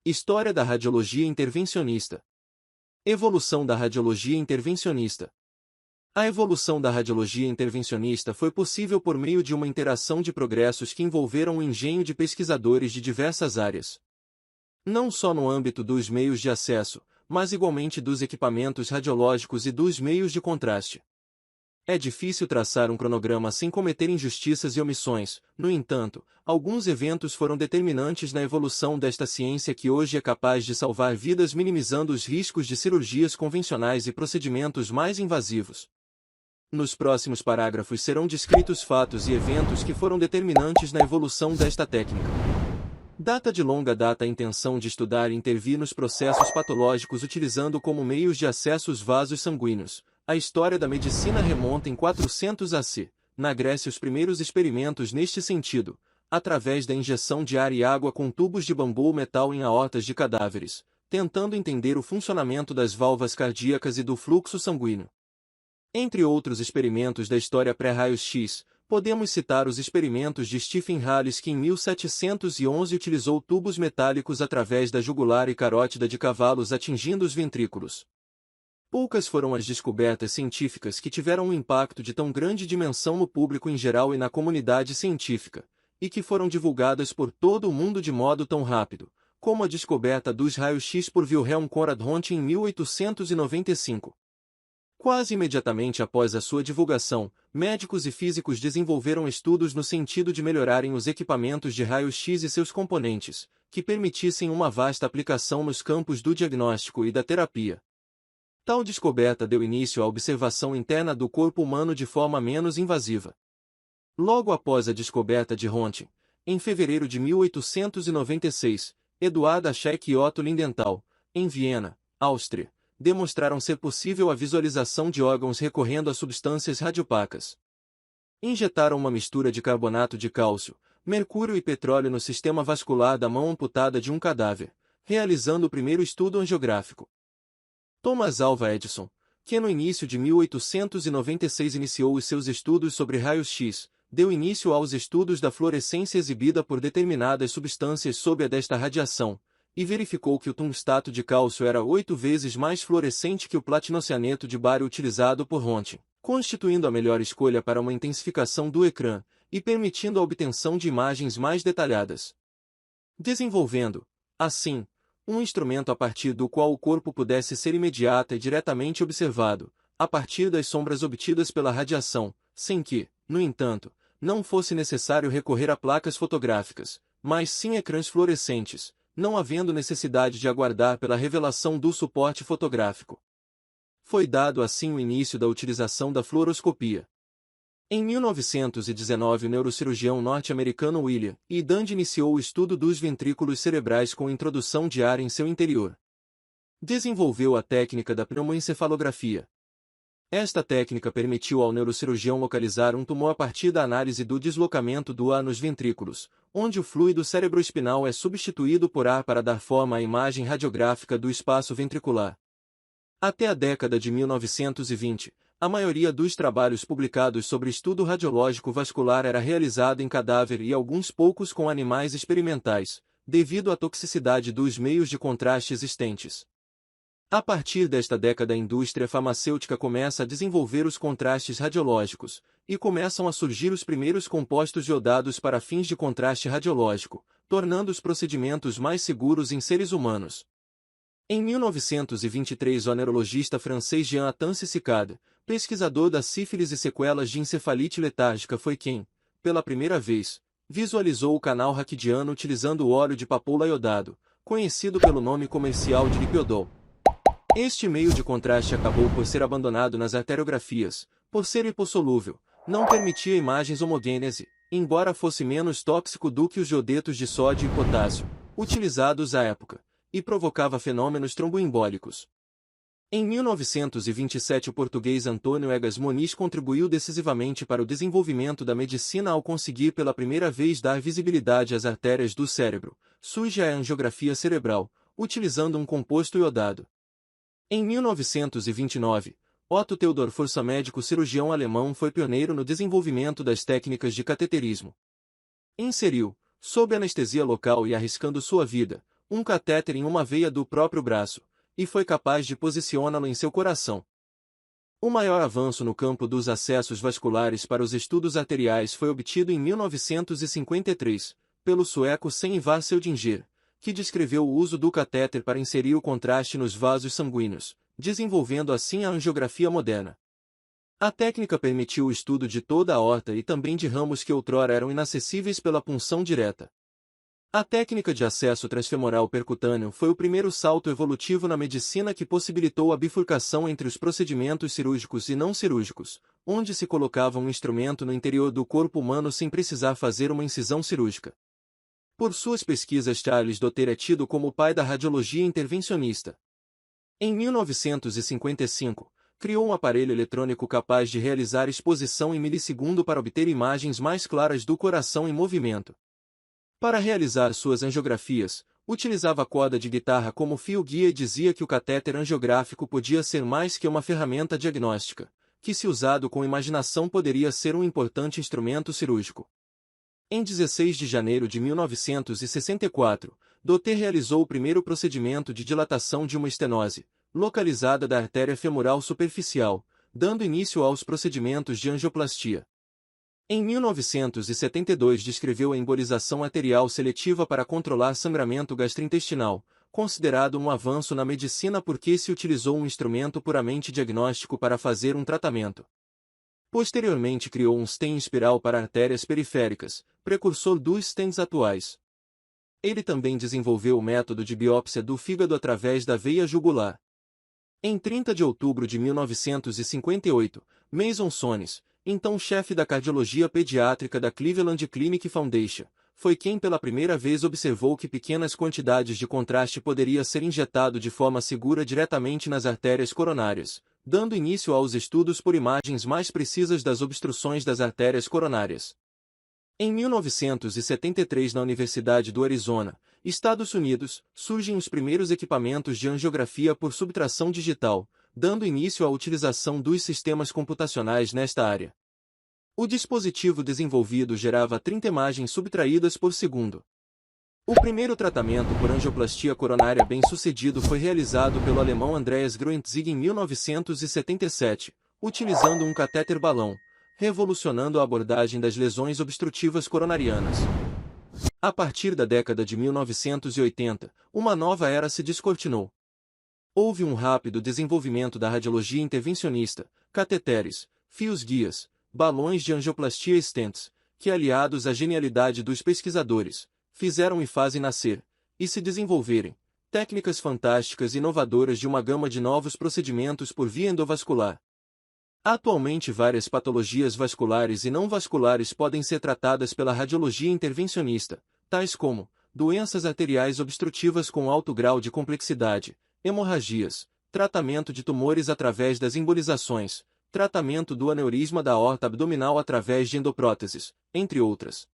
História da radiologia intervencionista. Evolução da radiologia intervencionista. A evolução da radiologia intervencionista foi possível por meio de uma interação de progressos que envolveram o engenho de pesquisadores de diversas áreas. Não só no âmbito dos meios de acesso, mas igualmente dos equipamentos radiológicos e dos meios de contraste. É difícil traçar um cronograma sem cometer injustiças e omissões, no entanto, alguns eventos foram determinantes na evolução desta ciência que hoje é capaz de salvar vidas minimizando os riscos de cirurgias convencionais e procedimentos mais invasivos. Nos próximos parágrafos serão descritos fatos e eventos que foram determinantes na evolução desta técnica. Data de longa data a intenção de estudar e intervir nos processos patológicos utilizando como meios de acesso os vasos sanguíneos. A história da medicina remonta em 400 AC. Na Grécia os primeiros experimentos neste sentido, através da injeção de ar e água com tubos de bambu ou metal em aortas de cadáveres, tentando entender o funcionamento das válvulas cardíacas e do fluxo sanguíneo. Entre outros experimentos da história pré-raios-x, podemos citar os experimentos de Stephen Hales que em 1711 utilizou tubos metálicos através da jugular e carótida de cavalos atingindo os ventrículos. Poucas foram as descobertas científicas que tiveram um impacto de tão grande dimensão no público em geral e na comunidade científica, e que foram divulgadas por todo o mundo de modo tão rápido, como a descoberta dos raios-x por Wilhelm Conrad Röntgen em 1895. Quase imediatamente após a sua divulgação, médicos e físicos desenvolveram estudos no sentido de melhorarem os equipamentos de raio-x e seus componentes, que permitissem uma vasta aplicação nos campos do diagnóstico e da terapia. Tal descoberta deu início à observação interna do corpo humano de forma menos invasiva. Logo após a descoberta de Röntgen, em fevereiro de 1896, Eduard Aschek e Otto Lindenthal, em Viena, Áustria, demonstraram ser possível a visualização de órgãos recorrendo a substâncias radiopacas. Injetaram uma mistura de carbonato de cálcio, mercúrio e petróleo no sistema vascular da mão amputada de um cadáver, realizando o primeiro estudo angiográfico. Thomas Alva Edison, que no início de 1896 iniciou os seus estudos sobre raios-x, deu início aos estudos da fluorescência exibida por determinadas substâncias sob a desta radiação, e verificou que o tungstato de cálcio era 8 vezes mais fluorescente que o platinocianeto de bário utilizado por Röntgen, constituindo a melhor escolha para uma intensificação do ecrã, e permitindo a obtenção de imagens mais detalhadas. Desenvolvendo, assim, um instrumento a partir do qual o corpo pudesse ser imediata e diretamente observado, a partir das sombras obtidas pela radiação, sem que, no entanto, não fosse necessário recorrer a placas fotográficas, mas sim ecrãs fluorescentes, não havendo necessidade de aguardar pela revelação do suporte fotográfico. Foi dado assim o início da utilização da fluoroscopia. Em 1919 o neurocirurgião norte-americano William E. Dund iniciou o estudo dos ventrículos cerebrais com introdução de ar em seu interior. Desenvolveu a técnica da pneumoencefalografia. Esta técnica permitiu ao neurocirurgião localizar um tumor a partir da análise do deslocamento do ar nos ventrículos, onde o fluido cerebroespinal é substituído por ar para dar forma à imagem radiográfica do espaço ventricular. Até a década de 1920, a maioria dos trabalhos publicados sobre estudo radiológico vascular era realizado em cadáver e alguns poucos com animais experimentais, devido à toxicidade dos meios de contraste existentes. A partir desta década a indústria farmacêutica começa a desenvolver os contrastes radiológicos, e começam a surgir os primeiros compostos iodados para fins de contraste radiológico, tornando os procedimentos mais seguros em seres humanos. Em 1923 o neurologista francês Jean Atance Cicada, pesquisador da sífilis e sequelas de encefalite letárgica foi quem, pela primeira vez, visualizou o canal raquidiano utilizando o óleo de papoula iodado, conhecido pelo nome comercial de lipiodol. Este meio de contraste acabou por ser abandonado nas arteriografias, por ser hipossolúvel, não permitia imagens homogêneas e, embora fosse menos tóxico do que os iodetos de sódio e potássio, utilizados à época, e provocava fenômenos tromboembólicos. Em 1927 o português Antônio Egas Moniz contribuiu decisivamente para o desenvolvimento da medicina ao conseguir pela primeira vez dar visibilidade às artérias do cérebro, surge a angiografia cerebral, utilizando um composto iodado. Em 1929, Otto Theodor Força, médico cirurgião alemão, foi pioneiro no desenvolvimento das técnicas de cateterismo. Inseriu, sob anestesia local e arriscando sua vida, um catéter em uma veia do próprio braço, e foi capaz de posicioná-lo em seu coração. O maior avanço no campo dos acessos vasculares para os estudos arteriais foi obtido em 1953, pelo sueco Sven Ivar Seldinger, que descreveu o uso do catéter para inserir o contraste nos vasos sanguíneos, desenvolvendo assim a angiografia moderna. A técnica permitiu o estudo de toda a aorta e também de ramos que outrora eram inacessíveis pela punção direta. A técnica de acesso transfemoral percutâneo foi o primeiro salto evolutivo na medicina que possibilitou a bifurcação entre os procedimentos cirúrgicos e não cirúrgicos, onde se colocava um instrumento no interior do corpo humano sem precisar fazer uma incisão cirúrgica. Por suas pesquisas, Charles Dotter é tido como o pai da radiologia intervencionista. Em 1955, criou um aparelho eletrônico capaz de realizar exposição em milissegundo para obter imagens mais claras do coração em movimento. Para realizar suas angiografias, utilizava corda de guitarra como fio-guia e dizia que o catéter angiográfico podia ser mais que uma ferramenta diagnóstica, que se usado com imaginação poderia ser um importante instrumento cirúrgico. Em 16 de janeiro de 1964, Dotter realizou o primeiro procedimento de dilatação de uma estenose, localizada da artéria femoral superficial, dando início aos procedimentos de angioplastia. Em 1972 descreveu a embolização arterial seletiva para controlar sangramento gastrointestinal, considerado um avanço na medicina porque se utilizou um instrumento puramente diagnóstico para fazer um tratamento. Posteriormente criou um stent espiral para artérias periféricas, precursor dos stents atuais. Ele também desenvolveu o método de biópsia do fígado através da veia jugular. Em 30 de outubro de 1958, Mason Sones, então chefe da cardiologia pediátrica da Cleveland Clinic Foundation, foi quem pela primeira vez observou que pequenas quantidades de contraste poderia ser injetado de forma segura diretamente nas artérias coronárias, dando início aos estudos por imagens mais precisas das obstruções das artérias coronárias. Em 1973, na Universidade do Arizona, Estados Unidos, surgem os primeiros equipamentos de angiografia por subtração digital, dando início à utilização dos sistemas computacionais nesta área. O dispositivo desenvolvido gerava 30 imagens subtraídas por segundo. O primeiro tratamento por angioplastia coronária bem-sucedido foi realizado pelo alemão Andreas Gruentzig em 1977, utilizando um catéter balão, revolucionando a abordagem das lesões obstrutivas coronarianas. A partir da década de 1980, uma nova era se descortinou. Houve um rápido desenvolvimento da radiologia intervencionista, cateteres, fios-guias, balões de angioplastia e stents, que aliados à genialidade dos pesquisadores, fizeram e fazem nascer, e se desenvolverem, técnicas fantásticas e inovadoras de uma gama de novos procedimentos por via endovascular. Atualmente várias patologias vasculares e não vasculares podem ser tratadas pela radiologia intervencionista, tais como doenças arteriais obstrutivas com alto grau de complexidade, hemorragias, tratamento de tumores através das embolizações, tratamento do aneurisma da aorta abdominal através de endopróteses, entre outras.